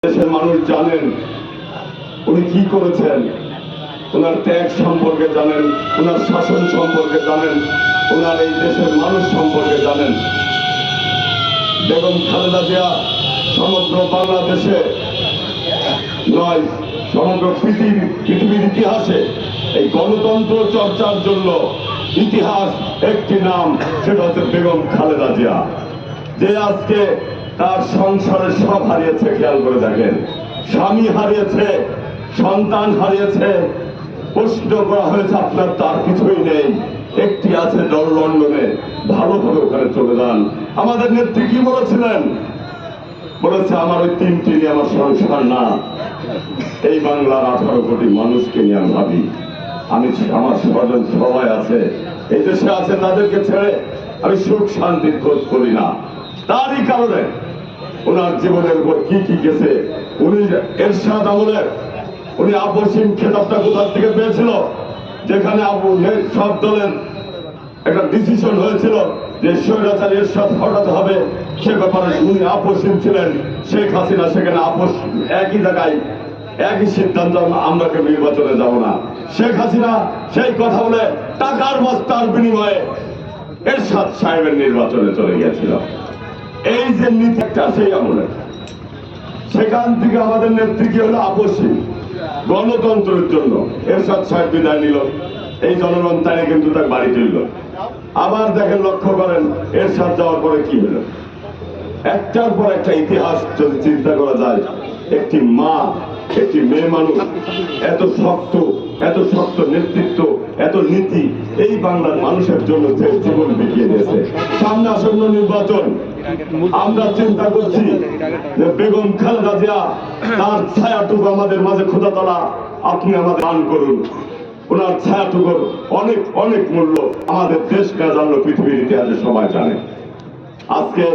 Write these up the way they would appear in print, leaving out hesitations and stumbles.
দেশের মানুষ জানেন উনি কি করেছেন, ওনার ত্যাগ সম্পর্কে জানেন, ওনার শাসন সম্পর্কে জানেন, ওনার এই দেশের মানুষ সম্পর্কে জানেন। বেগম খালেদা জিয়া সমগ্র বাংলাদেশে নয়, সমগ্র পৃথিবীর ইতিহাসে এই গণতন্ত্র চর্চার জন্য ইতিহাস একটি নাম, সেটা হচ্ছে বেগম খালেদা জিয়া, যে আজকে তার সংসারের সব হারিয়েছে। খেয়াল করে দেখেন, স্বামী হারিয়েছে, সন্তান হারিয়েছে। প্রশ্ন করা হয়েছে আপনার তার কিছুই নেই, একটি আছে লন্ডনে, ভালোভাবে ওখানে চলে যান। আমাদের নেত্রী কি বলেছিলেন? বলেছে আমার ওই তিনটি নিয়ে আমার সংসার না, এই বাংলার 18 কোটি মানুষকে নিয়ে আমি ভাবি। আমি আমার স্বজন সবাই আছে, এই দেশে আছে, তাদেরকে ছেড়ে আমি সুখ শান্তির খোঁজ করি না। তারই কারণে ওনার জীবনের উপর কি কি গেছে। উনি এরশাদ আমলে উনি আপসীম খেতাবটা কোথার থেকে পেয়েছিল, যেখানে সব দলের একটা ডিসিশন হয়েছিল যে স্বৈরাচার এরশাদ হটাতে হবে, সে ব্যাপারে উনি আপসীম ছিলেন। শেখ হাসিনা সেখানে একই জায়গায় একই সিদ্ধান্ত, আমরা কেউ নির্বাচনে যাব না। শেখ হাসিনা সেই কথা বলে টাকার বস্তার বিনিময়ে এরশাদ সাহেবের নির্বাচনে চলে গিয়েছিল। এই যে নীতিটা সেই আমলে, সেখান থেকে আমাদের নেত্রী কি হলো আপসী গণতন্ত্রের জন্য এরশাদ সাহেব বিদায় নিল, এই জনগণ তাই কিন্তু তার বাড়ি তুলল। আবার দেখেন, লক্ষ্য করেন এরশাদ যাওয়ার পরে কি হলো। একটার পর একটা ইতিহাস যদি চিন্তা করা যায়, একটি মা, একটি মেয়ে মানুষ, এত শক্ত নেতৃত্ব, এত নীতি এই বাংলার মানুষের জন্য যে জীবন বিকিয়ে দিয়েছে। সামনে আসন্ন নির্বাচন, আমরা চিন্তা করছি যে বেগম খালেদা জিয়া তার ছায়াটুকু আমাদের মাঝে খোদা তাআলা আপনি আমাদের দান করুন। ওনার ছায়াটুকুর অনেক অনেক মূল্য আমাদের দেশ না জানলো পৃথিবীর ইতিহাসে সবাই জানে। আজকে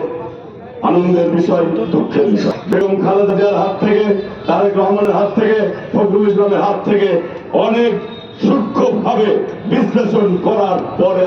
আনন্দের বিষয়, দুঃখের বিষয়, বেগম খালেদা জিয়ার হাত থেকে, তারেক রহমানের হাত থেকে, ফখরুল ইসলামের হাত থেকে অনেক সূক্ষ্মভাবে বিশ্লেষণ করার পরে